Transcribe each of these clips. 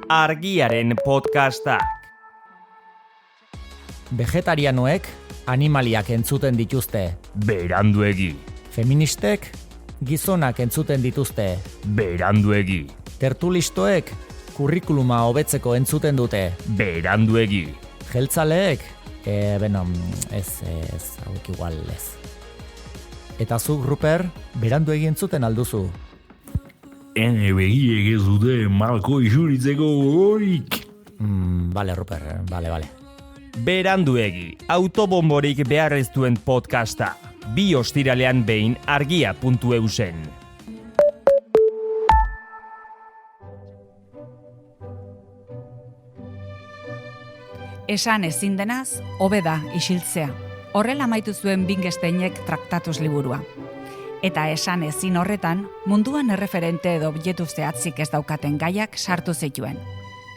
Argiaren podcastak. Vegetarianoek animaliak entzuten dituzte. Beranduegi. Feministek gizonak entzuten dituzte. Beranduegi. Tertulistoek kurrikuluma hobetzeko entzuten dute. Beranduegi. Jeltzaleek, hauek igual ez. Eta zuk, Ruper, beranduegi entzuten alduzu. Ene begiek ez dute malko isuritzeko gogorik. Bale, Ruper, bale. Beranduegi, autobomborik behar ez duen podcasta. 2 ostiralean behin argia.eusen. Esan ezin denaz, hobe da isiltzea. Horrela amaitu zuen Wittgensteinek traktatuz liburua. Eta esan ezin horretan, munduan erreferente edo objektu zehatzik ez daukaten gaiak sartu zituen.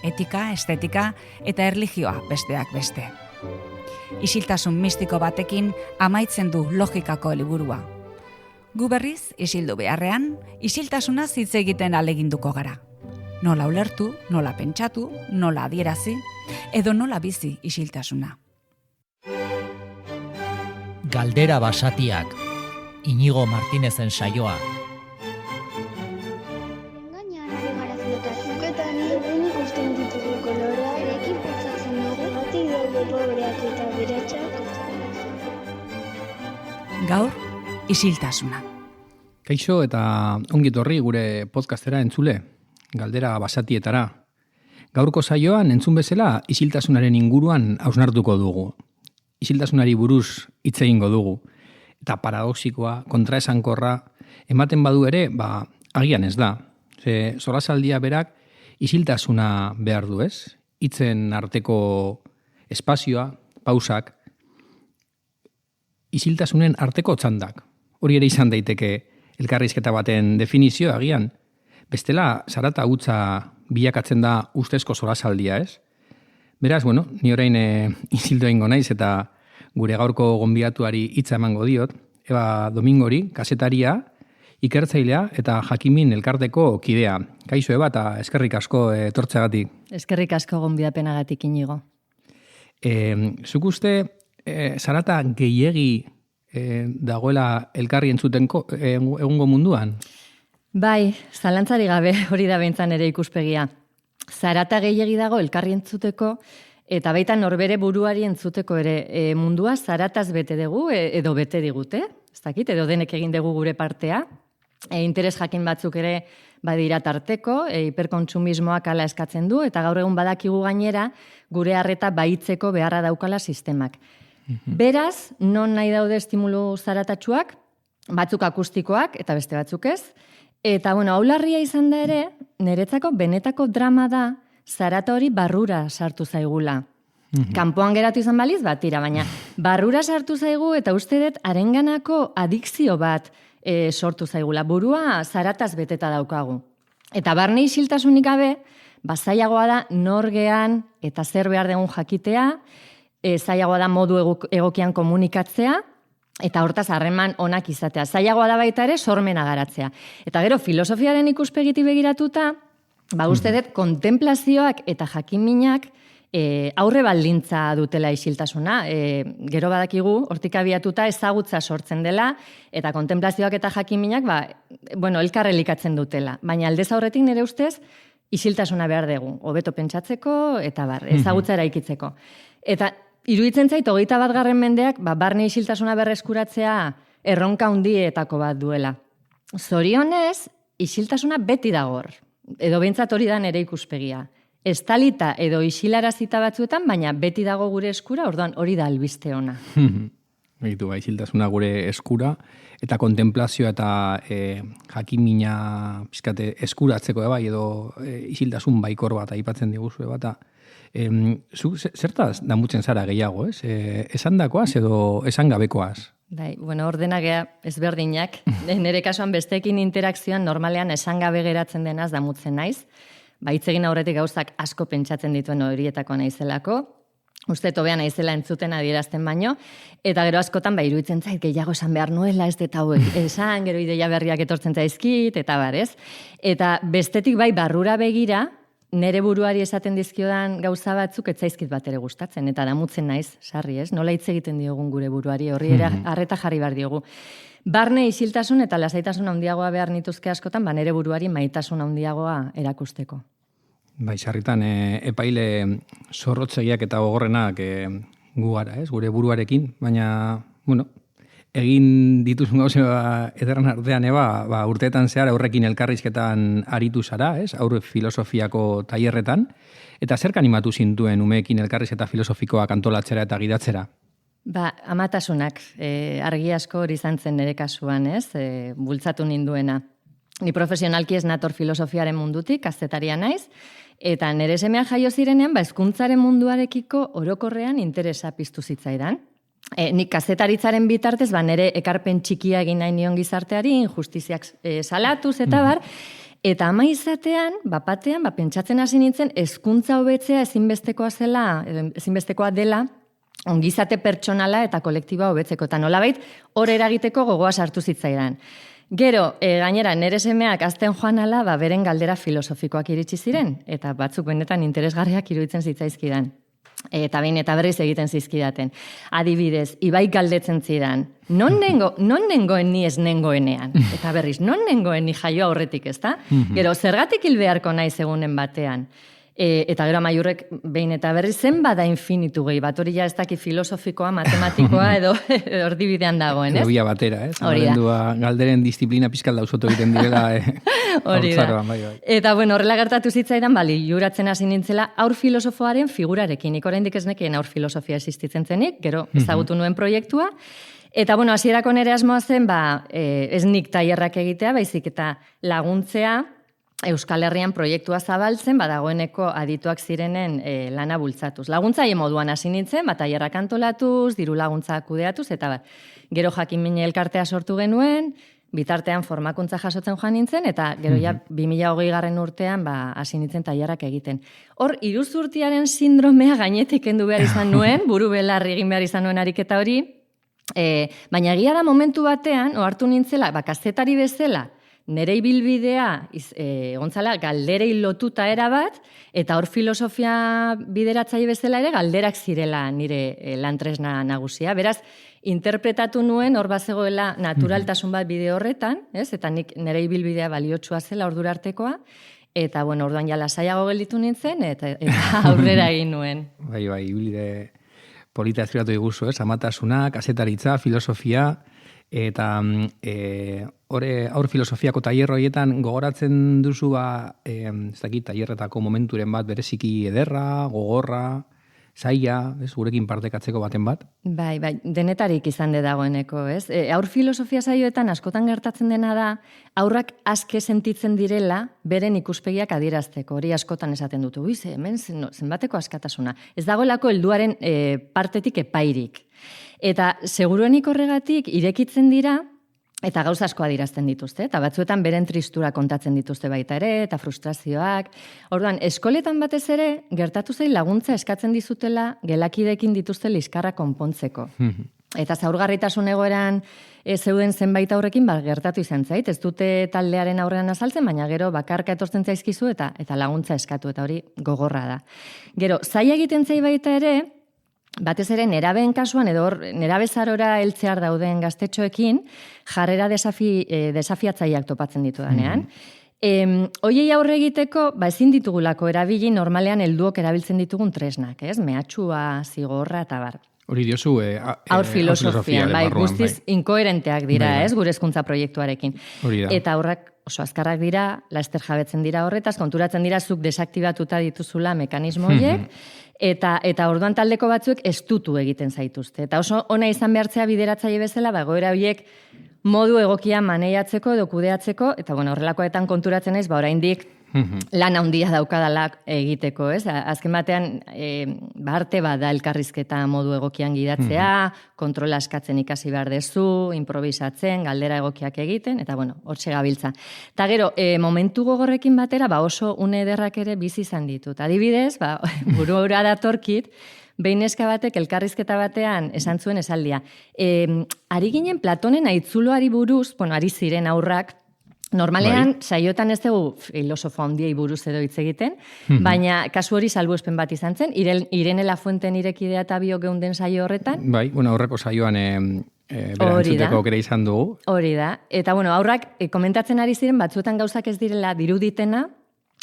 Etika, estetika eta erlijioa besteak beste. Isiltasun mistiko batekin amaitzen du logikako liburua. Gu berriz, isildu beharrean, isiltasunaz hitz egiten ahaleginduko gara. Nola ulertu, nola pentsatu, nola adierazi, edo nola bizi isiltasuna. Galdera basatiak, Inigo Martinezen saioa. Gainean ari gara flotazioak eta ni ikusten ditugu koloreak, erekin pentsatzen dugu, batik daude pobreak eta beratxak. Gaur, isiltasuna. Kaixo eta ongi etorri gure podcastera entzule, galdera basatietara. Gaurko saioan entzun bezala isiltasunaren inguruan hausnartuko dugu. Isiltasunari buruz hitz egingo dugu. Eta paradoxikoa, kontraesankorra, ematen badu ere, agian ez da. Solasaldia berak isiltasuna behar du, ez? Hitzen arteko espazioa, pausak, isiltasunen arteko txandak. Hori ere izan daiteke elkarrizketa baten definizio agian. Bestela, zarata hutsa bilakatzen da ustezko solasaldia, ez? Beraz, ni orain isildu egingo naiz eta gure gaurko gonbidatuari hitza emango diot, Eba Domingori, kazetaria, ikertzailea eta Jakimin elkarteko kidea. Kaixo, Eba, eta eskerrik asko etortzeagatik. Eskerrik asko gonbidapenagatik, Inigo. Zuk uste, zarata gehiegi dagoela elkarri entzutenko egungo munduan? Bai, zalantzari gabe hori da behintzan ere ikuspegia. Zarata gehiegi dago elkarri entzuteko, eta baita norbere buruari entzuteko ere mundua zarataz bete dugu edo bete digute, ez dakit, edo denek egin dugu gure partea. Interes jakin batzuk ere badira tarteko, hiperkontsumismoak ala eskatzen du, eta gaur egun badakigu gainera gure harreta baitzeko beharra daukala sistemak. Beraz, non nahi daude estimulu zaratatsuak, batzuk akustikoak eta beste batzuk ez, eta hau larria izan da ere, niretzako benetako drama da, zarata hori barrura sartu zaigula. Kanpoan geratu izan baliz, tira, baina barrura sartu zaigu eta uste dut harenganako adikzio bat sortu zaigula. Burua zarataz beteta daukagu. Eta barne isiltasunik gabe, zailagoa da norgean eta zer behar dugun jakitea, zailagoa da modu egokian komunikatzea, eta hortaz harreman onak izatea. Zailagoa da baita ere sormena garatzea. Eta gero filosofiaren ikuspegiti begiratuta, uste dut kontemplazioak eta jakinminak aurre baldintza dutela isiltasuna. Gero badakigu, hortik abiatuta ezagutza sortzen dela, eta kontemplazioak eta jakinminak elkar elikatzen dutela. Baina aldez aurretik nire ustez, isiltasuna behar dugu. Hobeto pentsatzeko eta ezagutza eraikitzeko. Eta iruditzen zait, 21. mendeak, barne isiltasuna berreskuratzea erronka handietako bat duela. Zorionez, isiltasuna beti dagor. Edo behintzat hori da nire ikuspegia. Estalita edo isilarazita batzuetan, baina beti dago gure eskura, orduan hori da albiste ona. Isiltasuna gure eskura, eta kontemplazioa eta jakimina pizkate eskuratzeko edo isiltasun baikor bat aipatzen diguzu eta zertaz damutzen zara gehiago, ez? Esandakoaz edo esan gabekoaz? Bai, ordenagea ezberdinak. Nire kasuan besteekin interakzioan normalean esan gabe geratzen denaz damutzen naiz. Hitz egin aurretik gauzak asko pentsatzen dituen horietako naizelako. Uste tobean naizela entzuten adierazten baino, eta gero askotan iruditzen zait gehiago esan behar nuela, ez dut hauek esan, gero ideia berriak etortzen zaizkit, eta barez. Eta bestetik barrura begira, nere buruari esaten dizkiodan gauza batzuk ez zaizkit bat ere gustatzen, eta damutzen naiz, sarri, ez? Nola hitz egiten diogun gure buruari, horri ere arreta jarri behar diogu. Barne isiltasun eta lasaitasun handiagoa behar nituzke askotan, nere buruari maitasun handiagoa erakusteko. Bai, sarritan, epaile zorrotzeiak eta gogorrenak gu gara, ez? Gure buruarekin, baina, bueno, egin dituzun gauza ederran artean, urteetan zehar aurrekin elkarrizketan aritu zara, ez? Aurre filosofiako tailerretan, eta zerk animatu zintuen umeekin elkarrizketa filosofikoak antolatzera eta gidatzera? Amatasunak, argi asko hori izan zen nire kasuan, ez? Bultzatu ninduena. Ni profesionalki ez nator filosofiaren mundutik, kazetaria naiz, eta nire semea jaio zirenean, hezkuntzaren munduarekiko orokorrean interesa piztu zitzaidan. Nik kazetaritzaren bitartez, nire ekarpen txikia egin nahi nion gizarteari, injustiziak salatuz eta bar, eta ama izatean, bapatean, pentsatzen hasi nintzen, hezkuntza hobetzea ezinbestekoa dela, ongizate pertsonala eta kolektiboa hobetzeko, eta nolabait hor eragiteko gogoa sartu zitzaidan. Gero, gainera, nire semeak azten joan ala, beren galdera filosofikoak iritsi ziren, eta batzuk benetan interesgarriak iruditzen zitzaizkidan. Eta behin eta berriz egiten zizkidaten. Adibidez, Ibai galdetzen zidan, non nengoen ni ez nengoenean? Eta berriz, non nengoen ni jaio aurretik, ezta? Gero, zergatik hil beharko naiz egunen batean? Eta gero amaiurrek behin eta berriz zenbada infinitu gehi bat, hori ja ez daki filosofikoa, matematikoa edo ordibidean dagoen, ez? Teoria batera, ez? Galderen disiplina pizkal dausotu egiten direla. Hori da. Eta bueno, horrela gertatu zitzaidan, juratzen hasi nintzela aur filosofoaren figurarekin. Nik oraindik ez nekien aur filosofia existitzen zenik, gero ezagutu nuen proiektua. Eta bueno, hasierako nere asmoa zen, ez nik tailerrak egitea, baizik eta laguntzea, Euskal Herrian proiektua zabaltzen, dagoeneko adituak zirenen lana bultzatuz. Laguntzaile moduan hasi nintzen, tailerrak antolatuz, diru laguntza kudeatuz, eta gero jakin-mine elkartea sortu genuen, bitartean formakuntza jasotzen joan nintzen, eta gero 2020 urtean hasi nintzen tailerrak egiten. Hor, iruzurtiaren sindromea gainetik kendu behar izan nuen, buru belarri egin behar izan nuen ariketa hori, baina egia da momentu batean, ohartu nintzela, kazetari bezala, nere ibilbidea gontzala galderei lotuta erabat, eta hor filosofia bideratzaile bezala ere galderak zirela nire lantresna nagusia. Beraz, interpretatu nuen hor bazegoela naturaltasun bat bide horretan, ez? Eta nik nere ibilbidea baliotsua zela ordura artekoa, eta bueno, orduan ja lasaiago gelditu nintzen, eta aurrera egin nuen. Bai, ibilbide polita eskribatu diguzu, ez? Amatasuna, kazetaritza, filosofia, eta aur filosofiako tailer horietan gogoratzen duzu tailerretako momenturen bat bereziki ederra, gogorra, zaila, gurekin partekatzeko baten bat? Bai, denetarik izan dagoeneko, ez? Aur filosofia saioetan askotan gertatzen dena da, aurrak aske sentitzen direla beren ikuspegiak adierazteko. Hori askotan esaten dutu, hemen zenbateko askatasuna. Ez dagoelako helduaren partetik epairik. Eta seguruenik horregatik irekitzen dira, eta gauza asko adierazten dituzte, eta batzuetan beren tristura kontatzen dituzte baita ere, eta frustrazioak. Orduan, eskoletan batez ere, gertatu zain laguntza eskatzen dizutela gelakidekin dituzte liskarra konpontzeko. Eta zaurgarritasun egoeran zeuden zenbait aurrekin gertatu izan zait, ez dute taldearen aurrean azaltzen, baina gero bakarka etortzen zaizkizu eta laguntza eskatu, eta hori gogorra da. Gero, zaila egiten zai baita ere, batez ere nerabeen kasuan edo nerabezarora heltzear dauden gaztetxoekin jarrera desafiatzaileak topatzen ditudanean. Hoiei aurre egiteko, ezin ditugulako erabili normalean helduok erabiltzen ditugun tresnak, ez? Mehatxua, zigorra eta bar. Hori diozu, aur filosofian, guztiz inkoherenteak dira, ez? Gure hezkuntza proiektuarekin. Eta aurrak oso azkarrak dira, laster jabetzen dira horretaz, konturatzen dira zuk desaktibatuta dituzula mekanismo horiek, eta orduan taldeko batzuek estutu egiten zaituzte. Eta oso ona izan behartzea bideratzaile bezala, egoera horiek modu egokia maneiatzeko edo kudeatzeko, eta horrelakoetan konturatzen naiz, oraindik lan handia daukadala egiteko, ez? Azken batean, arte bat da elkarrizketa modu egokian gidatzea, kontrola eskatzen ikasi behar dezu, improvisatzen, galdera egokiak egiten, eta hortxe gabiltza. Eta gero, momentu gogorrekin batera, oso une ederrak ere bizi izan ditut. Adibidez, burura datorkit, behin neska batek elkarrizketa batean esan zuen esaldia. Ari ginen Platonen aitzuloari buruz, ari ziren aurrak, Normalean, saiotan ez dugu filosofo handiei buruz edo hitz egiten, baina kasu hori salbuespen bat izan zen, Irene Lafuenten irekidea eta biok geunden saio horretan. Bai, aurreko saioan bera entzuteko aukera izan dugu. Hori da. Eta, aurrak komentatzen ari ziren batzuetan gauzak ez direla diruditena,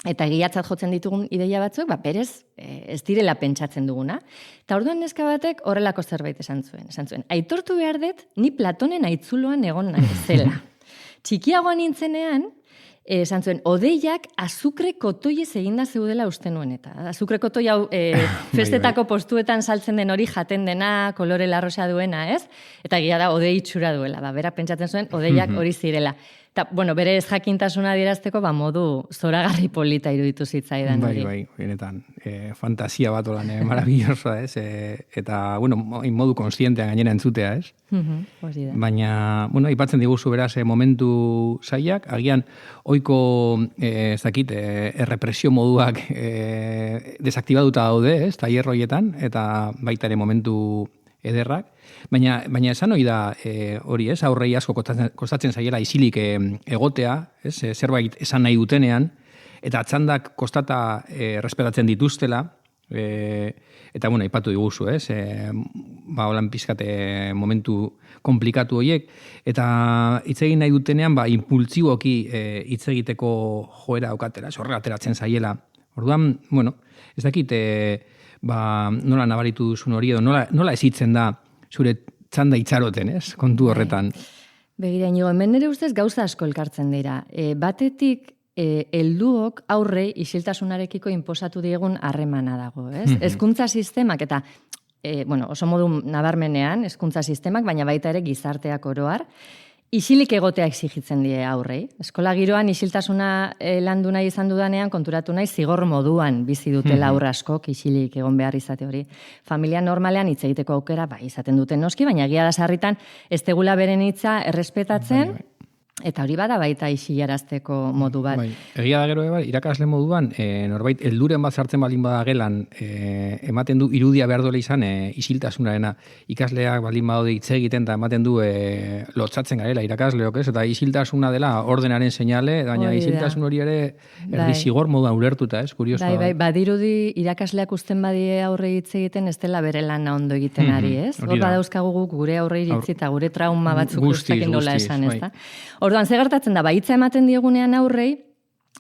eta egiatzat jotzen ditugun ideia batzuk, berez ez direla pentsatzen duguna. Eta orduan neska batek horrelako zerbait esan zuen. Aitortu behar dut, ni Platonen aitzuloan egon naizela. Txikiagoan nintzenean, esan zuen, odeiak azukre kotoiez eginda zeudela uste nuen eta. Azukre kotoi hau festetako postuetan saltzen den hori jaten dena, kolore larrosa duena, ez? Eta egia da, odei itxura duela. Bera pentsatzen zuen, odeiak hori zirela. Eta, bere ez jakintasuna adierazteko, modu zoragarri polita iruditu zitzaidan hori. Bai, benetan. Fantasia bat olan, maravillosa, ez? Eta, modu konstientean gainera entzutea, ez? Hori da. Baina, aipatzen diguzu beraz momentu zaiak, agian oiko, ez dakit, errepresio moduak desaktibatuta daude, ez? Tailer horietan, eta baita ere momentu ederrak. Baina esan hori da hori, ez? Aurrei asko kostatzen zaiela isilik egotea, ez? Zerbait esan nahi dutenean, eta txandak kostata respetatzen dituztela, eta aipatu diguzu, ez? Holan pizkate momentu komplikatu horiek, eta hitz egin nahi dutenean, impultsiboki hitz egiteko joera aukatela, horrela ateratzen zaiela. Orduan, ez dakit, nola nabaritu duzun hori edo, nola ezitzen da zure txanda itxaroten, ez? Kontu horretan. Begira, Inigo, hemen nire ustez gauza asko elkartzen dira. Batetik, helduok aurrei isiltasunarekiko inposatu diegun harremana dago, ez? Hezkuntza sistemak, eta oso modu nabarmenean, hezkuntza sistemak, baina baita ere gizarteak oroar, isilik egotea exigitzen die aurrei. Eskola giroan isiltasuna landu nahi izan dudanean, konturatu nahi zigor moduan bizi dutela aurra askok isilik egon behar izate hori. Familia normalean hitz egiteko aukera izaten duten noski, baina egia da sarritan ez tegula beren hitza errespetatzen, eta hori bada baita isilarazteko modu bat. Egia da gero, irakasle moduan, norbait helduren bat sartzen baldin bada gelan, ematen du irudia behar duela izan isiltasunarena. Ikasleak baldin badaude hitz egiten eta ematen du lotzatzen garela irakasleok, ez? Eta isiltasuna dela ordenaren seinale, baina isiltasun hori ere erdi zigor moduan ulertuta, ez? Kuriosoa. Bai, badirudi irakasleak uzten badie aurre hitz egiten, ez dela bere lana ondo egiten ari, ez? Hor badauzkagu guk gure aurre iritzi eta gure trauma batzuk gustatzen dola esan, ez da? Orduan, ze gertatzen da, hitza ematen diegunean aurrei,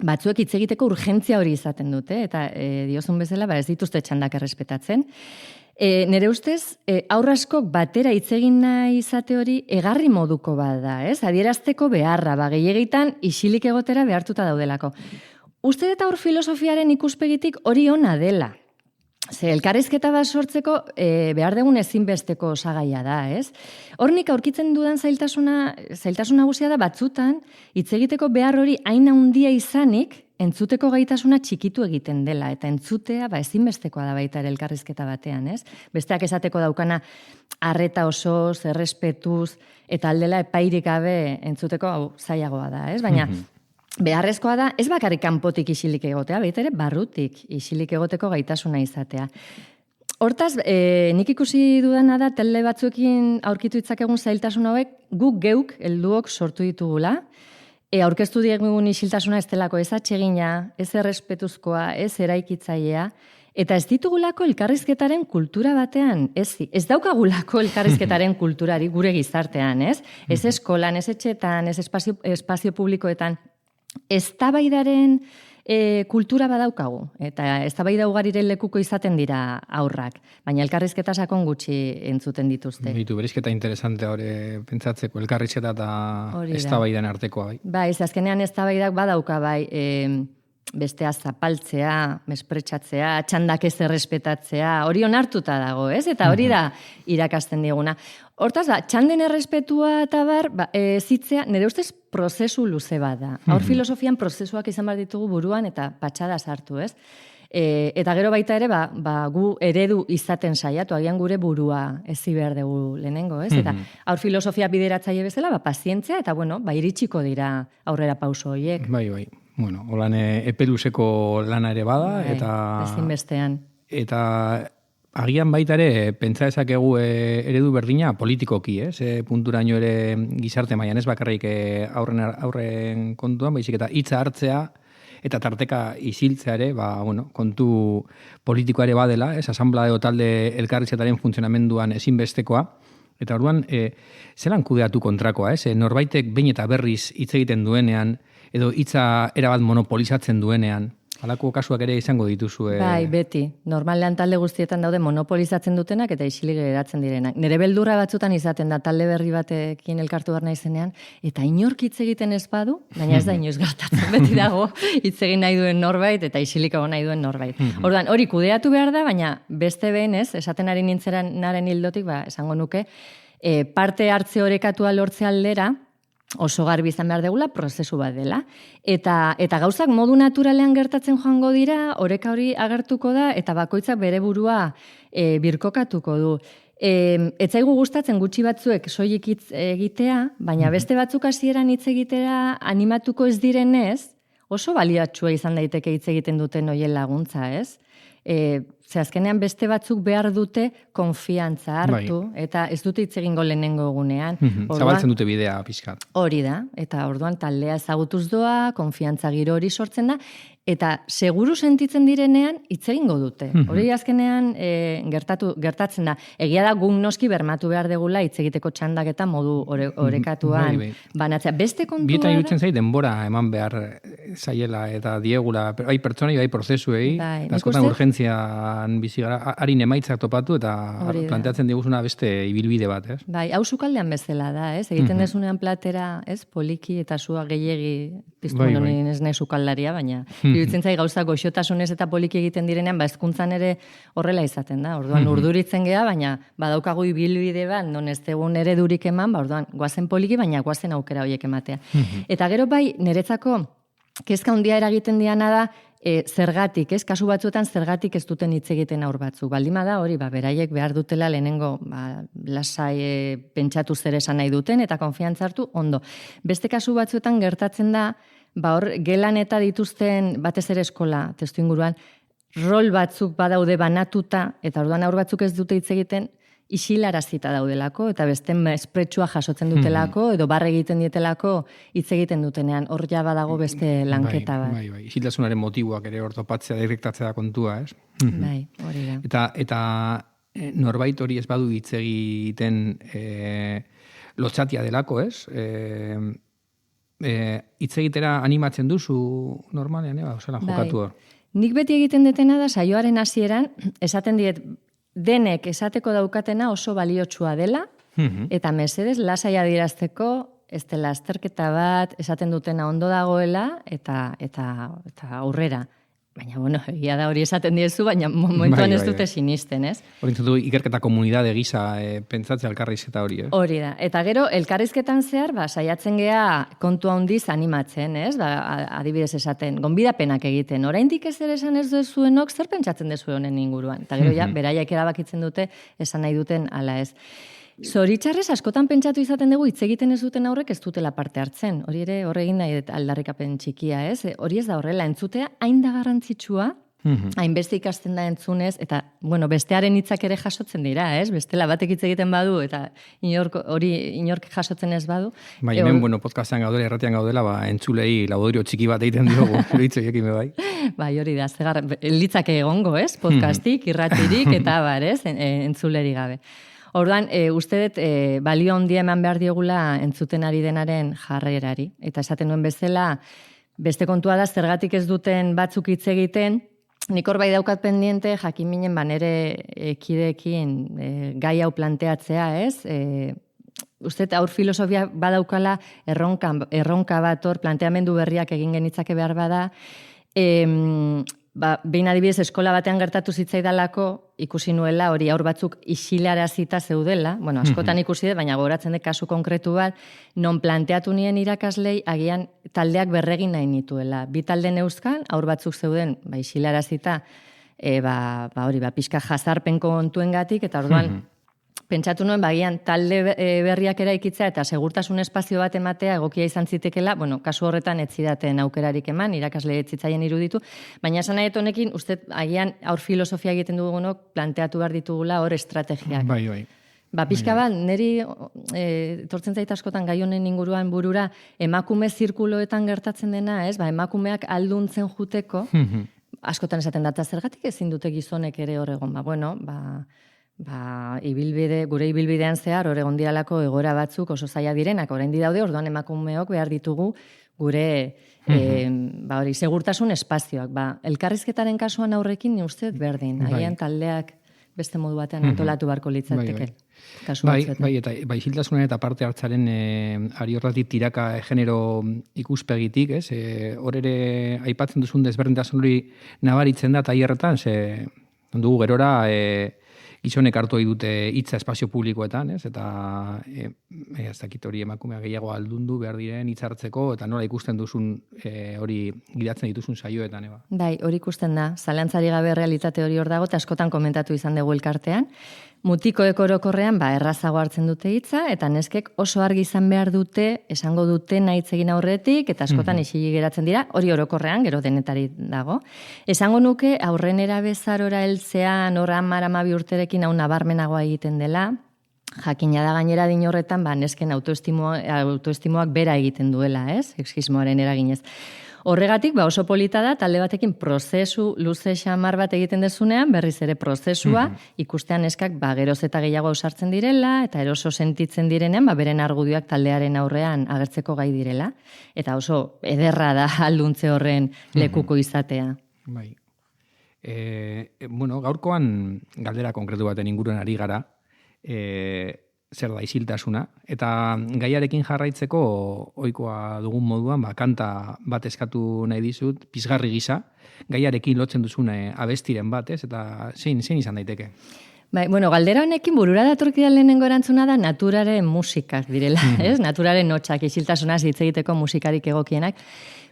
batzuek hitz egiteko urgentzia hori izaten dute, eta diozun bezala, ez dituzte txandak errespetatzen. Nere ustez, aurraskok batera hitz egin nahi izate hori egarri moduko bat da, ez? Adierazteko beharra, gehiagitan isilik egotera behartuta daudelako. Uste eta aur filosofiaren ikuspegitik hori ona dela. Ze elkarrizketa bat sortzeko behar dugun ezinbesteko osagaia da, ez? Hornik aurkitzen dudan zailtasun nagusia da batzutan, hitz egiteko behar hori hain handia izanik, entzuteko gaitasuna txikitu egiten dela, eta entzutea ezinbestekoa da baita ere elkarrizketa batean, ez? Besteak esateko daukana arreta osoz, errespetuz, eta aldela epairik gabe entzuteko zailagoa da, ez? Baina beharrezkoa da, ez bakarrik kanpotik isilik egotea, baita ere barrutik isilik egoteko gaitasuna izatea. Hortaz, nik ikusi dudana da, tele batzuekin aurkitu ditzakegun zailtasun hauek, guk geuk helduok sortu ditugula, aurkeztu diegun isiltasuna ez delako ez atsegina, ez errespetuzkoa, ez eraikitzailea, eta ez ditugulako elkarrizketaren kultura batean, ez daukagulako elkarrizketaren kulturari gure gizartean, ez? Ez eskolan, ez etxetan, ez espazio publikoetan, eztabaidaren kultura badaukagu, eta eztabaida ugariren lekuko izaten dira aurrak, baina elkarrizketa sakon gutxi entzuten dituzte. Berizketa interesante hori pentsatzeko, elkarrizketa eta eztabaidan artekoa. Bai, azkenean eztabaidak badauka, bestea zapaltzea, mespretxatzea, txandak ez errespetatzea, hori onartuta dago, ez? Eta hori da irakasten diguna. Hortaz, txanden errespetua eta zitzea, nire ustez prozesu luze bat da. Aur filosofian prozesuak izan behar ditugu buruan eta patxada sartu, ez? Eta gero baita ere, gu eredu izaten saiatu, agian gure burua ezi behar dugu lehenengo, ez? Eta aur filosofia bideratzaile bezala, pazientzia, eta iritsiko dira aurrera pauso horiek. Bai. Holan epeluzeko lana ere bada, eta... Ezinbestean. Eta agian baita ere, pentsa dezakegu eredu berdina politikoki, punturaino ere gizarte mailan ez bakarrik aurren kontuan, baizik eta hitza hartzea, eta tarteka isiltzea ere, kontu politikoa ere badela, asamblea edo talde elkarrizketaren funtzionamenduan ezinbestekoa, eta orduan, zelan kudeatu kontrakoa, norbaitek behin eta berriz hitz egiten duenean, edo hitza erabat monopolizatzen duenean, halako kasuak ere izango dituzue. Bai, beti. Normalean talde guztietan daude monopolizatzen dutenak eta isilik geratzen direnak. Nire beldurra batzutan izaten da talde berri batekin elkartu behar naizenean, eta inork hitz egiten ez badu, baina ez da inoiz gertatzen. Beti dago hitz egin nahi duen norbait eta isilik egon nahi duen norbait. Orduan, hori kudeatu behar da, baina beste behin ez, esaten ari nintzenaren hildotik, esango nuke, parte hartze orekatua lortze aldera, oso garbi izan behar degula, prozesu bat dela. Eta gauzak modu naturalean gertatzen joango dira, oreka hori agertuko da, eta bakoitzak bere burua birkokatuko du. Ez zaigu gustatzen gutxi batzuek soilik hitz egitea, baina beste batzuk hasieran hitz egitera animatuko ez direnez, oso baliatsua izan daiteke hitz egiten duten hoien laguntza, ez? Ze azkenean beste batzuk behar dute konfiantza hartu, eta ez dute hitz egingo lehenengo egunean. Zabaltzen dute bidea pixkat. Hori da, eta orduan taldea ezagutuz doa, konfiantza giro hori sortzen da, eta seguru sentitzen direnean hitz egingo dute. Hori azkenean gertatzen da. Egia da guk noski bermatu behar degula hitz egiteko txandak eta modu orekatuan banatzea. Beste kontua bietan irutzen zait denbora eman behar zaiela eta diegula, bai pertsonei, bai prozesuei, eta askotan urgentzian bizi gara, harin emaitzak topatu eta planteatzen diguzuna beste ibilbide bat, ez? Bai, hau sukaldean bezala da, ez? Egiten dezunean platera, ez? Poliki eta zua gehiegi piztu ez nahi sukaldaria, baina iruditzen zai gauza goxotasunez eta poliki egiten direnean, hezkuntzan ere horrela izaten da. Orduan urduritzen gea, baina badaukagu ibilbide bat, non ez egun eredurik eman, orduan goazen poliki, baina goazen aukera horiek ematea. Eta gero bai, niretzako kezka handia eragiten diana da, zergatik, ez? Kasu batzuetan zergatik ez duten hitz egiten aur batzuk. Baldima da hori, beraiek behar dutela lehenengo lasai pentsatu zer esan nahi duten eta konfiantza hartu ondo. Beste kasu batzuetan gertatzen da, hor gelan eta dituzten batez ere eskola testu inguruan, rol batzuk badaude banatuta, eta orduan aur batzuk ez dute hitz egiten, isilarazita daudelako, eta beste mespretxua jasotzen dutelako, edo barre egiten dietelako hitz egiten dutenean. Hor ja badago beste lanketa bat. Bai. Isiltasunaren motiboak ere hor topatzea, direktatzea da kontua, ez? Bai, hori da. Eta norbait hori ez badu hitz egiten lotxatia delako, ez? Hitz egitera animatzen duzu normalean, zelan jokatu hor? Nik beti egiten detena da, saioaren hasieran, esaten diet, denek esateko daukatena oso baliotsua dela, eta mesedez lasai adierazteko, ez dela azterketa bat, esaten dutena ondo dagoela, eta aurrera. Baina, egia da hori esaten diezu, baina momentuan ez dute sinisten, ez? Hori entzutu ikerketa komunidade gisa pentsatzea elkarrizketa hori, ez? Hori da. Eta gero, elkarrizketan zehar, saiatzen gea kontu handiz animatzen, ez? Adibidez esaten, gonbidapenak egiten. Oraindik ez ere esan ez duzuenok, zer pentsatzen dezu honen inguruan? Eta gero, beraiek erabakitzen dute, esan nahi duten ala ez. Zoritxarrez, askotan pentsatu izaten dugu, hitz egiten ez duten aurrek ez dutela parte hartzen. Hori ere, horregin nahi aldarrikapen txikia, ez? Hori ez da horrela, entzutea, hain da garrantzitsua, hainbeste ikasten da entzunez, eta, bestearen hitzak ere jasotzen dira, ez? Bestela batek hitz egiten badu, eta inork jasotzen ez badu. Hemen, podcastean gaudela, erratian gaudela, entzulei labodorio txiki bat egiten diogu, hitzoiekin bai. Bai, hori da, litzake egongo, ez? Podcastik, irratirik, eta ez? Entzuleri gabe. Orduan, uste dut, balio handia eman behar diogula entzuten ari denaren jarrerari. Eta esaten duen bezala, beste kontua da, zergatik ez duten batzuk hitz egiten, nik hor bai daukat pendiente, jakin minen nere ekideekin gai hau planteatzea, ez? Uste dut, aur filosofia badaukala erronka bat hor, planteamendu berriak egin genitzake behar bada, behin adibidez eskola batean gertatu zitzaidalako ikusi nuela hori aur batzuk isilarazita zeudela, askotan ikusi dut, baina gogoratzen dut kasu konkretu bat, non planteatu nien irakaslei agian taldeak berregin nahi nituela. Bi talde neuzkan, aur batzuk zeuden isilarazita, pixka jazarpen kontuengatik, eta orduan pentsatu nuen, bagian, talde berriak eraikitzea eta segurtasun espazio bat ematea egokia izan zitekela, bueno, kasu horretan ez zidaten aukerarik eman, irakasle etzitzaien iruditu, baina esan nahi honekin, uste, agian, aur filosofia egiten dugunok, planteatu behar ditugula hor estrategiak. Bai. Pixka bat, niri tortzen zait askotan gai honen inguruan burura, emakume zirkuloetan gertatzen dena, ez? Emakumeak alduntzen juteko, askotan esaten data zergatik ezin dute gizonek ere hor egon. Gure ibilbidean zehar hor egon diralako egoera batzuk oso zaila direnak, oraindik daude, orduan emakumeok behar ditugu gure segurtasun espazioak. Elkarrizketaren kasuan aurrekin uste berdin, agian taldeak beste modu batean antolatu barko litzateke. Bai, eta isiltasunen eta parte hartzaren ari horretik tiraka genero ikuspegitik, ez? Hor ere aipatzen duzun desberdintasun hori nabaritzen da taierretan, dugu gerora gizonek hartu dute hitza espazio publikoetan, ez? Eta ez dakit hori emakumea gehiago aldundu behar diren hitz hartzeko, eta nola ikusten duzun hori gidatzen dituzun saioetan, eba? Bai, hori ikusten da. Zalantzari gabe realitate hori hor dago, eta askotan komentatu izan dugu elkartean. Mutikoek orokorrean, errazago hartzen dute hitza, eta neskek oso argi izan behar dute, esango dute nahi egin aurretik, eta askotan isilik geratzen dira, hori orokorrean, gero denetari dago. Esango nuke, aurrenera bezarora heltzean, horra 10-12 urterekin hau nabarmenagoa egiten dela, jakina da gainera din horretan, nesken autoestimoak bera egiten duela, ez? Sexismoaren eraginez. Horregatik, oso polita da, talde batekin prozesu luze xamar bat egiten dezunean, berriz ere prozesua, ikustean neskak geroz eta gehiago ausartzen direla, eta eroso sentitzen direnean, beren argudioak taldearen aurrean agertzeko gai direla. Eta oso ederra da alduntze horren lekuko izatea. Bai. Gaurkoan galdera konkretu baten inguruan ari gara, zer da isiltasuna, eta gaiarekin jarraitzeko ohikoa dugun moduan, kanta bat eskatu nahi dizut, pizgarri gisa, gaiarekin lotzen duzune abestiren bat, ez? Eta zein izan daiteke? Bai, galdera honekin burura datorkidan lehenengo erantzuna da naturaren musikak direla, ez? Naturaren hotsak, isiltasunaz hitz egiteko musikarik egokienak.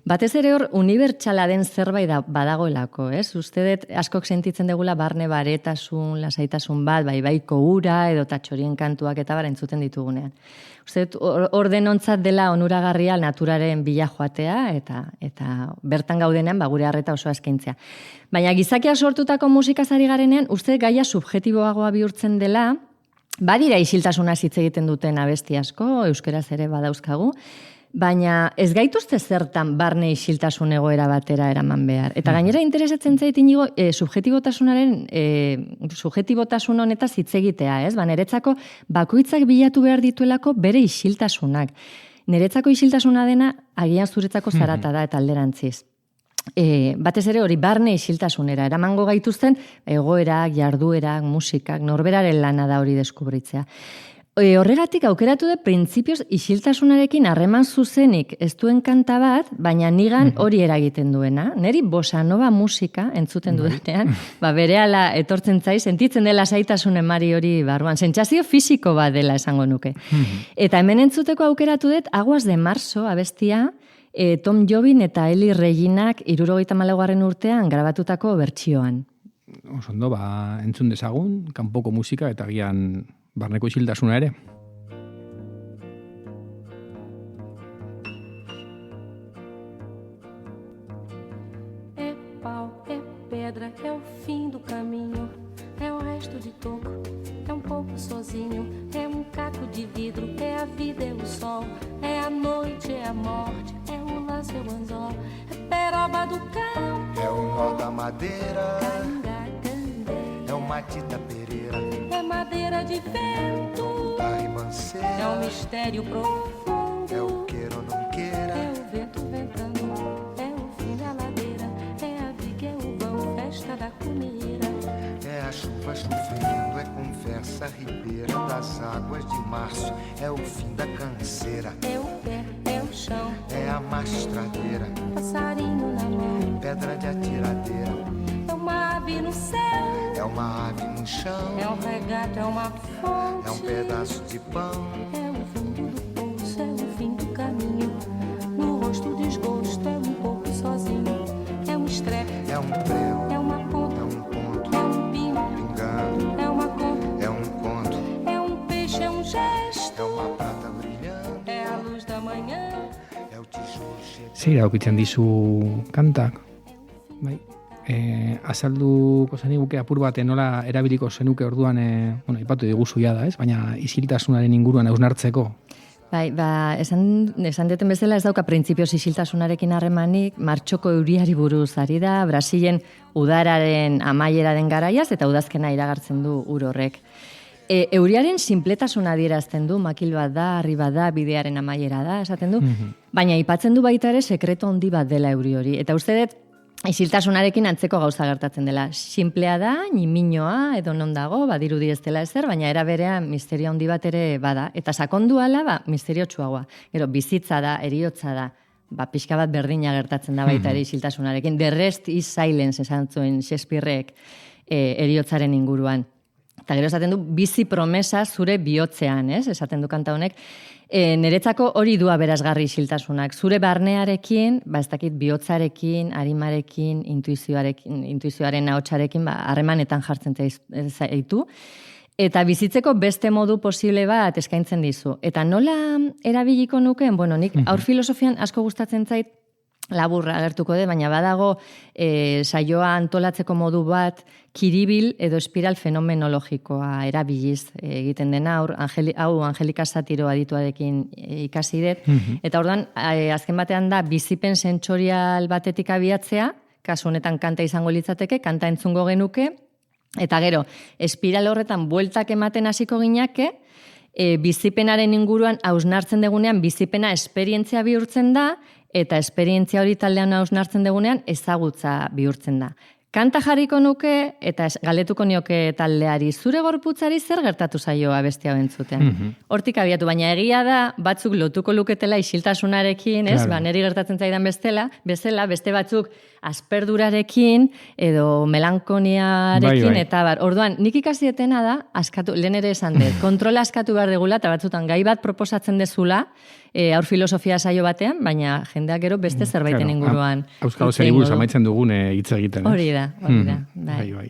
Batez ere hor, unibertsala den zerbait badagoelako, ez? Uste dut askok sentitzen degula barne baretasun, lasaitasun bat, baiko ura edo tatxorien kantuak eta entzuten ditugunean. Uste dut hor denontzat dela onuragarria naturaren bila joatea eta bertan gaudenean gure harreta oso eskaintzea. Baina gizakia sortutako musikazari garenean, uste gaia subjetiboagoa bihurtzen dela, badira isiltasunaz hitz egiten duten abesti asko, euskeraz ere badauzkagu, baina ez gaituzte zertan barne isiltasun egoera batera eraman behar. Eta gainera interesatzen zait inigo subjetibotasun honetaz hitz egitea, ez? Niretzako bakoitzak bilatu behar dituelako bere isiltasunak. Niretzako isiltasuna dena agian zuretzako zarata da eta alderantziz. Batez ere hori barne isiltasunera eramango gaituzten egoerak, jarduerak, musikak, norberaren lana da hori deskubritzea. Horregatik aukeratu dut printzipioz isiltasunarekin harreman zuzenik ez duen kanta bat, baina nigan hori eragiten duena. Neri bossa nova musika entzuten dudanean, berehala etortzen zai, sentitzen dela zaitasunen mari hori barruan. Sentsazio fisiko bat dela esango nuke. Eta hemen entzuteko aukeratu dut Aguas de Marzo abestia, Tom Jobim eta Eli Reginak 74. urtean grabatutako bertsioan. Osondo, entzun dezagun, kanpoko musika eta gian barneko isiltasuna ere. É pau, é pedra, é o fim do caminho, é o resto de toco, é pouco sozinho, é caco de vidro, é a vida, é o sol, é a noite, é a morte, é o laço, é o anzol, é peroba do campo, é o nó da madeira, é o matita pereira, é madeira de vento, a ribanceira, é o mistério profundo, é o queira ou não queira, é o vento ventando, é o fim da ladeira, é a viga, é o vão, festa da comida, é a chuva chovendo, é conversa ribeira das águas de março, é o fim da canseira, é o pé, é o chão, é a mastradeira, passarinho na mão, pedra de atiradeira, é uma ave no céu, é uma ave no chão, é um regato, é uma fonte, é um pedaço de pão, é o fundo do poço, é o fim do caminho, no rosto desgosto, é pouco sozinho, é estrepe, é prego, é uma ponta, é ponto, é pino, pingando, é uma conta, é conto, é Zer iradokitzen dizu kantak? Bai. Azalduko zeniguke apur bat nola erabiliko zenuke orduan, ipatu diguzu jada, ez? Baina isiltasunaren inguruan hausnartzeko. Bai, esan deten bezala ez dauka printzipioz isiltasunarekin harremanik, martxoko euriari buruz ari da, Brasilen udararen amaiera den garaiaz, eta udazkena iragartzen du ur horrek. Euriaren sinpletasuna adierazten du, makil bat da, harri bat da, bidearen amaiera da, esaten du, baina aipatzen du baita ere sekreto handi bat dela euri hori. Eta uste dut, isiltasunarekin antzeko gauza gertatzen dela. Sinplea da, niminoa, edo non dago, badirudi ez dela ezer, baina era berean misterio handi bat ere bada. Eta sakondu ala, misterio txuagoa. Gero, bizitza da, eriotza da, pixka bat berdina gertatzen da baita ere isiltasunarekin. The rest is silence, esan zuen Shakespeareek eriotzaren inguruan. Eta gero esaten du, bizi promesa zure bihotzean, ez? Esaten du kanta honek. Niretzako hori du aberasgarri isiltasunak. Zure barnearekin, ez dakit bihotzarekin, arimarekin, intuizioaren ahotsarekin, harremanetan jartzen zaitu. Eta bizitzeko beste modu posible bat eskaintzen dizu. Eta nola erabiliko nuken? Bueno, nik aur filosofian asko gustatzen zait, laburra agertuko de, baina badago saioa antolatzeko modu bat kiribil edo espiral fenomenologikoa erabiliz egiten dena, hau Angelika Satiro adituarekin ikasi dut, eta orduan azken batean da bizipen sentsorial batetik abiatzea, kasu honetan kanta izango litzateke, kanta entzungo genuke, eta gero, espiral horretan bueltak ematen hasiko ginake, bizipenaren inguruan hausnartzen degunean bizipena esperientzia bihurtzen da, eta esperientzia hori taldean hausnartzen degunean ezagutza bihurtzen da. Kanta jarriko nuke eta galdetuko nioke taldeari, zure gorputzari zer gertatu zaioa beste hau entzuten. Hortik abiatu, baina egia da batzuk lotuko luketela isiltasunarekin, ez? Neri gertatzen zaidan bezala, beste batzuk asperdurarekin edo melankoniarekin eta bar. Orduan, nik ikasietena da, lehen ere esan dut, kontrola askatu behar degula eta batzutan gai bat proposatzen dezula, aur filosofia saio batean, baina jendeak gero beste zerbaiten inguruan. Euskal zer inguruz amaitzen dugun hitz egiten. Hori da. Bai.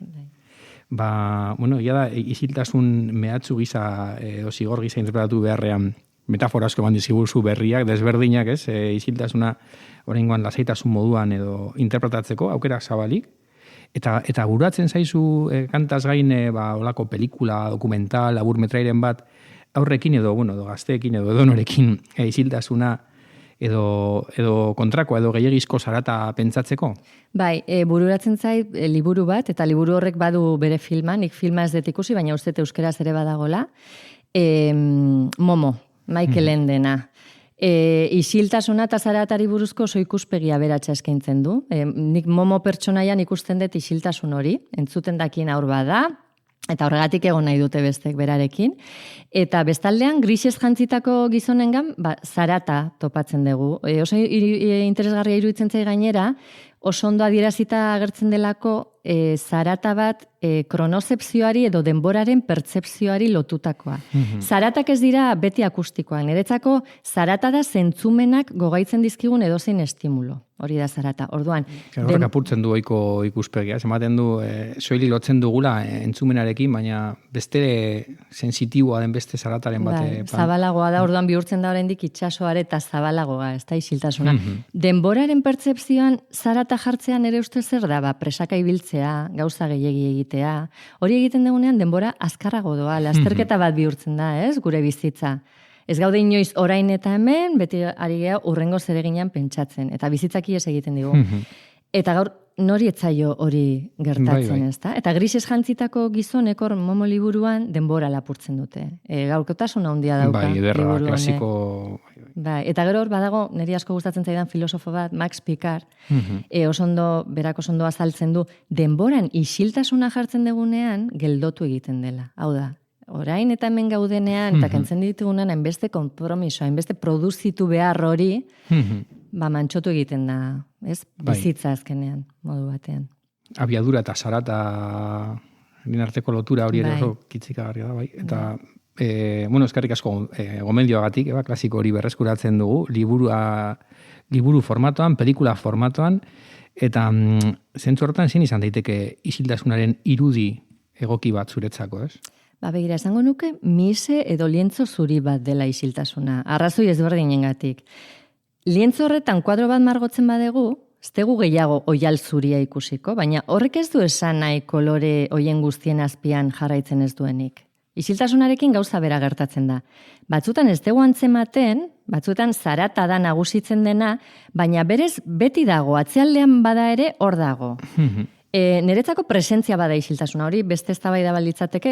Ia da, isiltasun mehatzu gisa, edo zigor gisa interpretatu beharrean, metafora asko bandi ziguzu berriak, desberdinak, ez? Isiltasuna oraingoan lasaitasun moduan edo interpretatzeko, aukerak zabalik. Eta buratzen zaizu kantaz gain, olako pelikula, dokumental, labur metrairen bat, aurrekin edo gazteekin edo edonorekin isiltasuna edo kontrakoa edo gehiagizko zarata pentsatzeko? Bai, bururatzen zait liburu bat, eta liburu horrek badu bere filma, nik filma ez dut ikusi, baina uste euskeraz ere badagola. Momo, Michael Endena. Isiltasuna eta zaratari buruzko oso ikuspegia beratxa eskaintzen du. Nik Momo pertsonaian ikusten dut isiltasun hori, entzuten dakien aur bada, eta horregatik egon nahi dute bestek berarekin. Eta bestaldean, grisez jantzitako gizonengan, zarata topatzen dugu. Oso interesgarria iruditzen zai gainera, oso ondo adierazita agertzen delako zarata bat kronozepzioari edo denboraren pertzepzioari lotutakoa. Zaratak ez dira beti akustikoak. Niretzako zarata da zentzumenak gogaitzen dizkigun edozein estimulo. Hori da zarata. Orduan, horrek apurtzen du ohiko ikuspegia. Ematen du soilik lotzen dugula entzumenarekin, baina beste sensitiboa den beste zarataren bate. Zabalagoa da, orduan bihurtzen da oraindik itsasoare eta zabalagoa, ez da isiltasuna. Denboraren pertzepzioan zarata jartzean ere uste zer da, presaka ibiltzea, gauza gehiegi egitea. Hori egiten dugunean denbora azkarrago doa, lasterketa bat bihurtzen da, ez, gure bizitza. Ez gaude inoiz orain eta hemen, beti ari geha urrengo zereginan pentsatzen. Eta bizitzaki ez egiten digu. Eta gaur nori etzaio hori gertatzen, ez da? Eta grises jantzitako gizonek hor Momo liburuan denbora lapurtzen dute. Gaurkotasun handia dauka. Bai, ederra, klasiko. Eta gero hor badago, niri asko gustatzen zaidan filosofo bat, Max Picard, berak oso ondo azaltzen du, denboran isiltasuna jartzen degunean, geldotu egiten dela. Hau da, orain eta hemen gaudenean, eta kentzen ditugunan, hainbeste kompromiso, hainbeste produzitu behar hori, mantxotu egiten da, ez? Bizitza azkenean, modu batean. Abiadura eta zarata arteko lotura hori ere oso kitzikagarria da, bai. Eta, eskerrik asko gomendioagatik, klasiko hori berreskuratzen dugu, liburu formatoan, pelikula formatoan, eta zentzu horretan ezin izan daiteke isiltasunaren irudi egoki bat zuretzako, ez? Begira, esango nuke, mise edo lientzo zuri bat dela isiltasuna. Arrazoi ezberdinengatik. lientzo horretan kuadro bat margotzen badegu, ez dugu gehiago oial zuria ikusiko, baina horrek ez du esan nahi kolore hoien guztien azpian jarraitzen ez duenik. Isiltasunarekin gauza bera gertatzen da. Batzutan ez dugu antzematen, batzutan zarata da nagusitzen dena, baina berez beti dago, atzealdean bada ere hor dago. Niretzako presentzia bada isiltasuna, hori beste eztabaida balitzateke,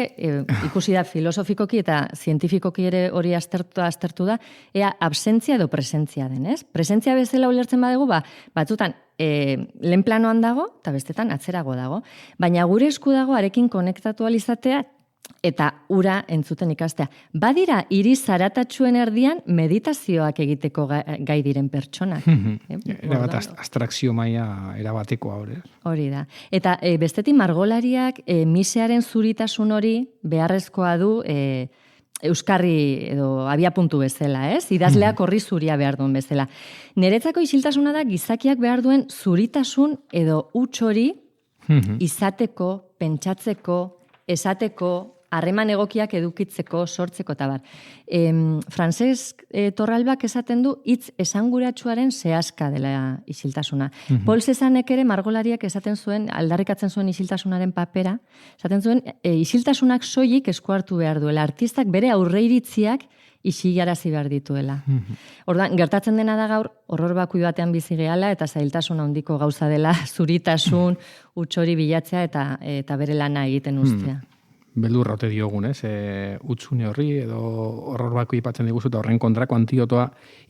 ikusi da filosofikoki eta zientifikoki ere hori aztertu da, ea absentzia edo presentzia den, ez? Presentzia bezala ulertzen badegu, batzutan lehen planoan dago, eta bestetan atzerago dago, baina gure esku dago arekin konektatu alizatea, eta ura entzuten ikastea. Badira hiri zaratatxuen erdian meditazioak egiteko gai diren pertsonak. Erabat abstrakzio maila erabatekoa hori. Hori da. Eta bestetik margolariak misearen zuritasun hori beharrezkoa du euskarri edo abiapuntu bezala, ez? Idazleak horri zuria behar duen bezala. Niretzako isiltasuna da gizakiak behar duen zuritasun edo huts hori izateko, pentsatzeko, esateko, harreman egokiak edukitzeko, sortzeko eta bar. Francesc Torralbak esaten du hitz esanguratsuaren zehazka dela isiltasuna. Paul Cézannek ere margolariak esaten zuen, aldarrikatzen zuen isiltasunaren papera, esaten zuen isiltasunak soilik esku hartu behar duela, artistak bere aurreiritziak isilarazi behar dituela. Orduan, gertatzen dena da gaur, horror bakui batean bizi gehala eta zailtasun handiko gauza dela zuritasun, huts hori bilatzea eta bere lana egiten uztea. Beldurra ote diogun, ez? Utzune horri edo horror bako ipatzen diguzu eta horren kontrako antiotoa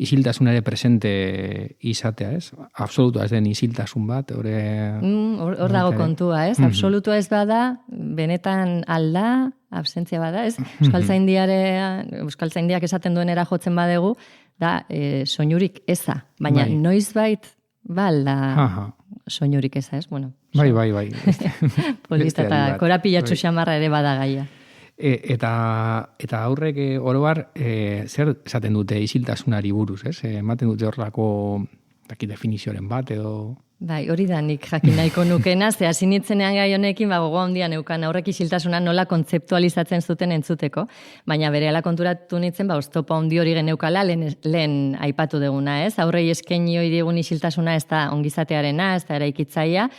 isiltasunare presente izatea, ez? Absolutua ez den isiltasun bat, hor dago kontua, ez? Absolutua ez bada, benetan alda, absentzia bada, ez? Euskaltzaindiak esaten duenera jotzen badegu, da soinurik eza, baina noizbait alda soinurik eza, ez? Bueno, Bai. polista eta korapilatxu xamarra ere bada gaia. Eta aurrek oroar, zer esaten dute isiltasunari buruz, ez? Ematen dute horrelako definizioaren bat edo... Bai, hori da nik jakin nahiko nukena, ze hasi nintzenean gai honekin, gogo handia neukan aurrek isiltasuna nola kontzeptualizatzen zuten entzuteko, baina berehala konturatu nintzen, oztopa handi hori geneukala lehen aipatu deguna, ez? Aurrei eskaini hori digun isiltasuna ez da ongizatearena, ez da eraikitzaia.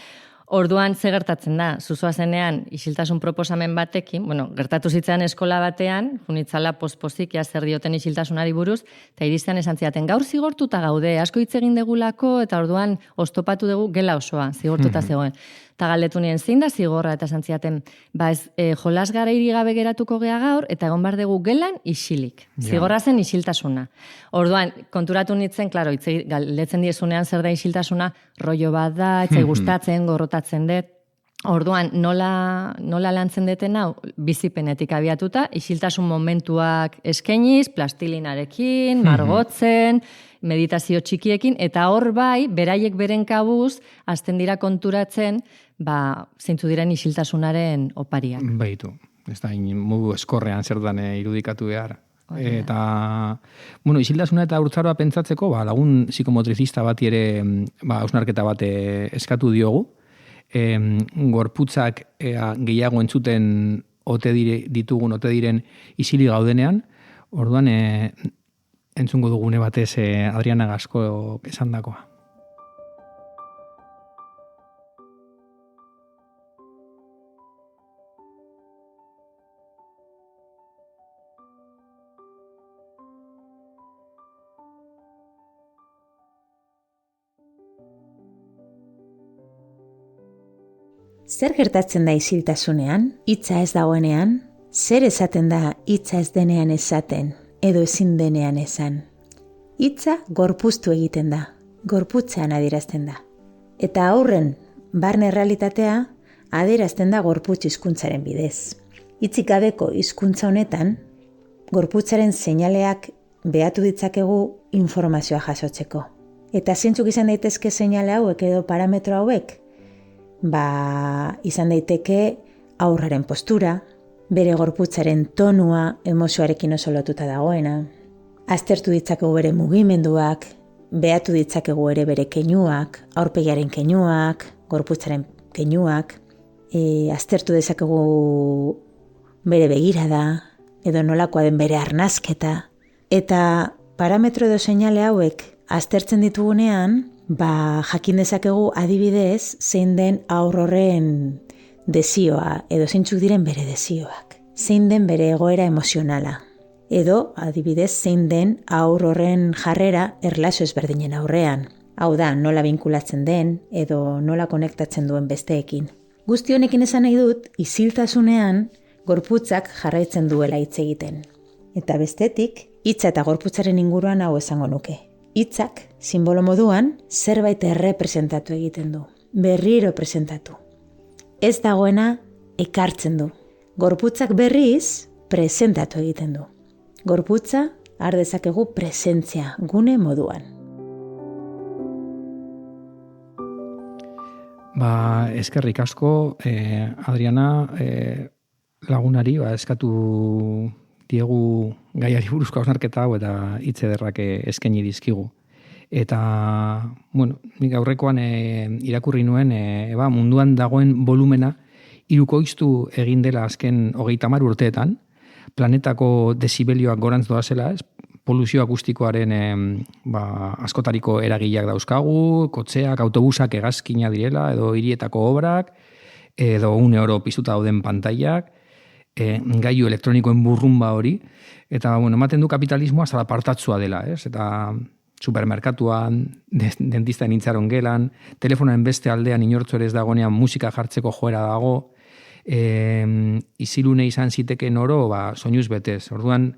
Orduan ze gertatzen da, zuzoazenean isiltasun proposamen batekin, gertatu zitzaidan eskola batean, junitzala pospozik zer dioten isiltasunari buruz, eta iristean esan ziaten, gaur zigortuta gaude, asko hitz egin degulako, eta orduan oztopatu dugu gela osoa, zigortuta zegoen. Eta galdetu nien zein da zigorra, eta esan ziaten, jolas gara gabe geratuko gea gaur, eta egon behar dugu gelan isilik. Zigorra zen isiltasuna. Orduan, konturatu nintzen, klaro, galdetzen diezunean zer da isiltasuna, rollo bat da, etzai gustatzen, gorrotatzen dut. Orduan, nola lantzen deten hau, bizipenetik abiatuta, isiltasun momentuak eskainiz, plastilinarekin, margotzen, meditazio txikiekin, eta hor bai, beraiek beren kabuz, azten dira konturatzen, zeintzu diren isiltasunaren opariak. Baitu, ez da, modu eskorrean zertan irudikatu behar. Eta, isiltasuna eta urtzaroa pentsatzeko, lagun psikomotrizista bati ere, hausnarketa bat eskatu diogu, gorputzak gehiago entzuten ote diren isili gaudenean, orduan entzungo dugune batez Adriana Gasco esandakoa. Zer gertatzen da isiltasunean, hitza ez dagoenean, zer esaten da hitza ez denean esaten, edo ezin denean esan. Hitza gorpuztu egiten da, gorputzean adierazten da. Eta aurren, barne realitatea, adierazten da gorputz hizkuntzaren bidez. Hitzik gabeko hizkuntza honetan, gorputzaren seinaleak behatu ditzakegu informazioa jasotzeko. Eta zeintzuk izan daitezke seinale hauek edo parametro hauek? Izan daiteke aurraren postura, bere gorputzaren tonua emozioarekin oso lotuta dagoena, aztertu ditzakegu bere mugimenduak, behatu ditzakegu ere bere keinuak, aurpegiaren keinuak, gorputzaren keinuak, aztertu dezakegu bere begirada, edo nolakoa den bere arnasketa, eta parametro edo seinale hauek aztertzen ditugunean, jakin dezakegu adibidez zein den haur horren desioa, edo zeintzuk diren bere desioak, zein den bere egoera emozionala, edo adibidez zein den haur horren jarrera erlazio ezberdinen aurrean. Hau da, nola binkulatzen den, edo nola konektatzen duen besteekin. Guzti honekin esan nahi dut, isiltasunean gorputzak jarraitzen duela hitz egiten. Eta bestetik, hitza eta gorputzaren inguruan hau esango nuke. Hitzak, sinbolo moduan, zerbait errepresentatu egiten du. Berriro presentatu. Ez dagoena ekartzen du. Gorputzak berriz presentatu egiten du. Gorputza har dezakegu presentzia gune moduan. Eskerrik asko, Adriana, lagunari, eskatu diegu gaiari buruzko hausnarketa hau eta hitz ederrak eskaini dizkigu. Eta, nik aurrekoan irakurri nuen, munduan dagoen volumena hirukoiztu egin dela azken 30 urteetan, planetako desibelioak gorantz doazela, poluzio akustikoaren askotariko eragileak dauzkagu, kotxeak, autobusak hegazkina direla, edo hirietako obrak, edo une oro piztuta dauden pantailak, gailu elektronikoen burrumba hori, eta ematen du kapitalismoa zalapartatzua dela, eta supermerkatuan, dentistan intzaron gelan, telefonoen beste aldean inortzu ere ez dagonean musika jartzeko joera dago, isilune izan ziteken oro, soinuz betez. Orduan,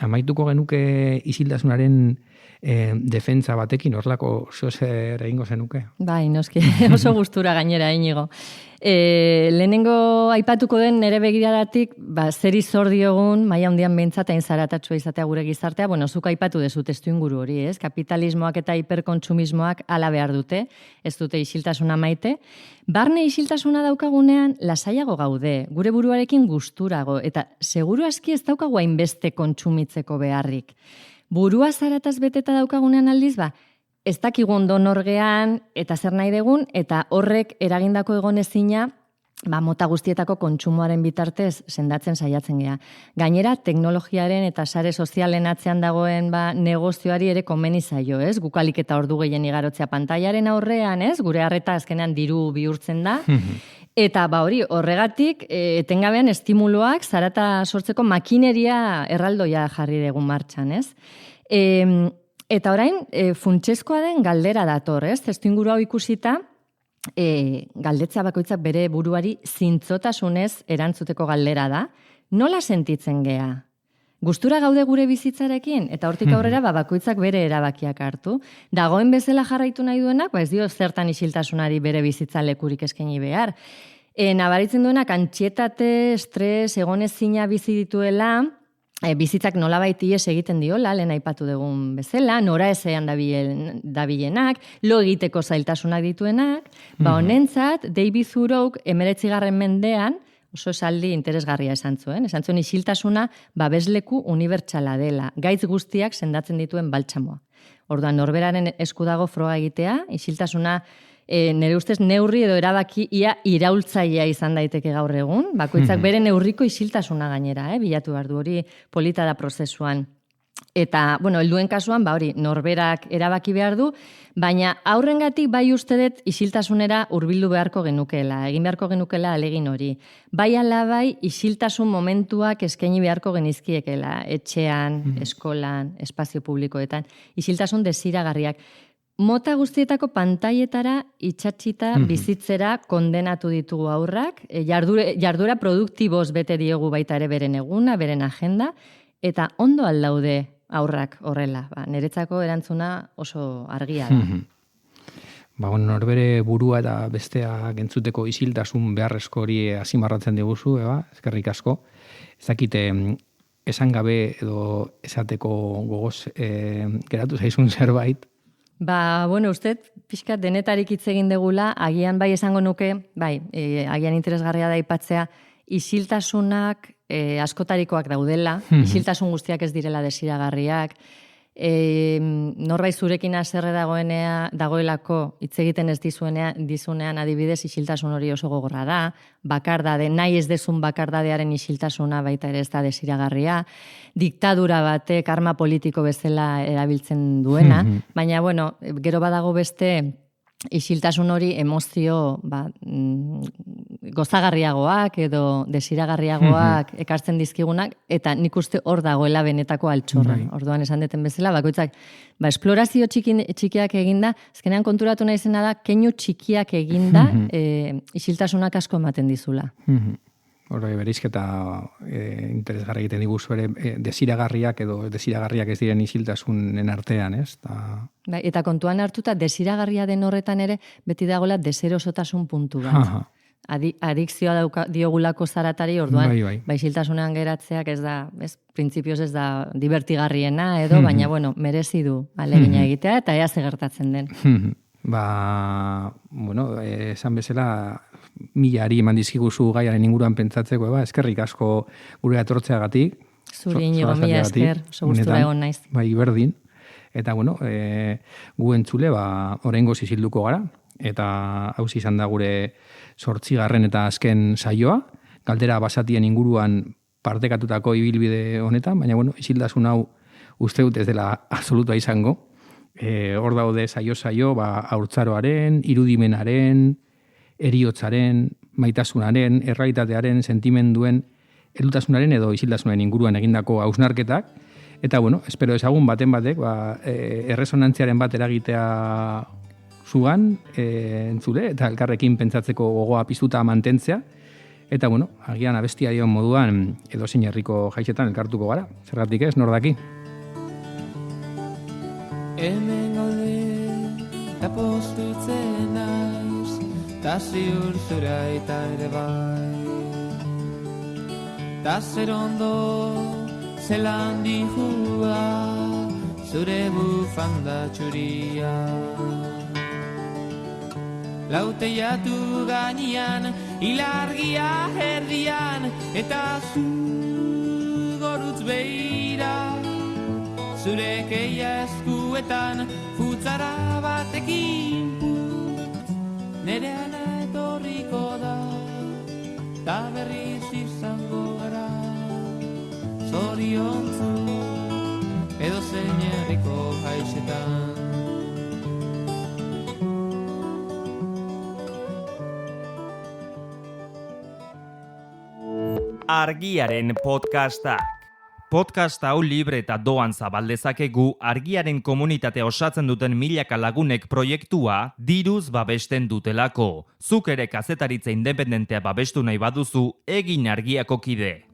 amaituko genuke isiltasunaren defentsa batekin, horrelako zer egingo zenuke? Bai, noski, oso gustura gainera, Inigo. Lehenengo aipatuko den nere begiradatik, zeri zor diogun, maila handian behintzat hain zaratatsua izatea gure gizartea, zuk aipatu dezu testuinguru hori, ez? Kapitalismoak eta hiperkontsumismoak hala behar dute, ez dute isiltasuna maite. Barne isiltasuna daukagunean lasaiago gaude, gure buruarekin gusturago, eta seguru aski ez daukagu hainbeste kontsumitzeko beharrik. Burua zarataz beteta daukagunean aldiz, ez dakigu ondo norgean eta zer nahi degun, eta horrek eragindako egonezina, mota guztietako kontsumoaren bitartez sendatzen saiatzen gea. Gainera, teknologiaren eta sare sozialen atzean dagoen negozioari ere komeni zaio, ez? Gukalik eta ordu gehien igarotzea pantailaren aurrean, ez? Gure harreta azkenean diru bihurtzen da. Eta hori, horregatik, etengabean estimuloak zarata sortzeko makineria erraldoia jarri dugu martxan, ez? Eta orain, funtsezkoa den galdera dator, ez? Testuinguru hau ikusita, galdetza bakoitzak bere buruari zintzotasunez erantzuteko galdera da. Nola sentitzen gea? Gustura gaude gure bizitzarekin? Eta hortik aurrera, bakoitzak bere erabakiak hartu. Dagoen bezala jarraitu nahi duenak, ez dio zertan isiltasunari bere bizitzan lekurik eskaini behar. Nabaritzen duenak, antsietate, estres, egonezina bizi dituela, bizitzak nolabait ihes egiten diola, lehen aipatu dugun bezala, nora ezean dabilenak, lo egiteko zailtasunak dituenak, honentzat, David Thoreauk 19. mendean, oso esaldi interesgarria esan zuen isiltasuna babesleku unibertsala dela, gaitz guztiak sendatzen dituen baltsamoa. Orduan, norberaren esku dago froga egitea, isiltasuna nire ustez neurri edo erabaki ia iraultzailea izan daiteke gaur egun, bakoitzak bere neurriko isiltasuna gainera, bilatu behar du hori polita da prozesuan. Eta, helduen kasuan, hori, norberak erabaki behar du, baina aurrengatik bai uste dut isiltasunera hurbildu beharko genukeela, egin beharko genukeela alegin hori. Bai alabai isiltasun momentuak eskaini beharko genizkiekela, etxean, eskolan, espazio publikoetan, isiltasun desiragarriak. Mota guztietako pantailetara itxatxita bizitzera kondenatu ditugu aurrak, jardura produktiboz bete diogu baita ere beren eguna, beren agenda, eta ondo aldaude aurrak horrela. Niretzako erantzuna oso argia da. Norbere burua eta bestea gentzuteko isiltasun beharrezko hori azimarratzen diguzu, eskerrik asko. Ez dakite, esan gabe edo esateko gogoz geratu zaizun zerbait. Uste, pixkat denetarik hitz egin degula, agian bai esango nuke, agian interesgarria da aipatzea, isiltasunak askotarikoak daudela, isiltasun guztiak ez direla desiragarriak, norbait zurekin haserre dagoelako hitz egiten ez dizunean adibidez isiltasun hori oso gogorra da, bakardade, nahi ez dezun bakardadearen isiltasuna baita ere ez da desiragarria, diktadura batek arma politiko bezala erabiltzen duena, baina bueno, gero badago beste isiltasun hori emozio gozagarriagoak edo desiragarriagoak ekartzen dizkigunak, eta nik uste hor dagoela benetako altxorra. Orduan esan deten bezala, bakoitzak, esplorazio txikiak eginda, azkenean konturatu nahi zena da, keinu txikiak eginda isiltasunak asko ematen dizula. Horre, bereizketa interesgarri egiten diguzu ere desiragarriak edo desiragarriak ez diren isiltasunen artean, ez? Eta kontuan hartuta, desiragarria den horretan ere, beti dagoela deserosotasun puntu bat. Adikzioa diogulako zaratari, orduan, isiltasunean geratzeak ez da, printzipioz ez da divertigarriena edo, baina, bueno, merezi du alegina egitea eta ea ze gertatzen den. Esan bezala, milari eman dizkiguzu gaiaren inguruan pentsatzeko, eskerrik asko gure atortzeagatik. Zuri inigo, mila esker, oso gustura egon naiz. Bai, berdin. Eta, gu entzule, oraingoz isilduko gara, eta hau izan da gure 8. eta azken saioa, galdera basatien inguruan partekatutako ibilbide honetan, baina, isildasun hau uste dut ez dela absolutua izango. Hor daude saio, haurtzaroaren, irudimenaren, eriotzaren, maitasunaren, errealitatearen, sentimenduen, helutasunaren edo isildasunaren inguruan egindako hausnarketak. Eta, espero ezagun baten batek, erresonantziaren bat eragitea zugan, entzule, eta elkarrekin pentsatzeko gogoa piztuta mantentzea. Eta, agian abestia dion moduan edozein herriko jaixetan elkartuko gara. Zergatik ez, nor daki? Hemen gaude, eta postutzen naiz, ta ziur zura eta ere bai. Ta zer ondo, zelan dihua, zure bufanda txuria. Lauteiatu gainean, ilargia erdian, eta zu gorutz behira. Zure keia eskuetan, futzara batekin put, nere ana etorriko da, ta berriz izango gara. Zoriontzu, edo zein herriko jaixetan. Argiaren podcastak. Podcast hau libre eta doan zabaldezakegu Argiaren komunitatea osatzen duten milaka lagunek proiektua diruz babesten dutelako. Zuk ere kazetaritza independentea babestu nahi baduzu, egin Argiako kide.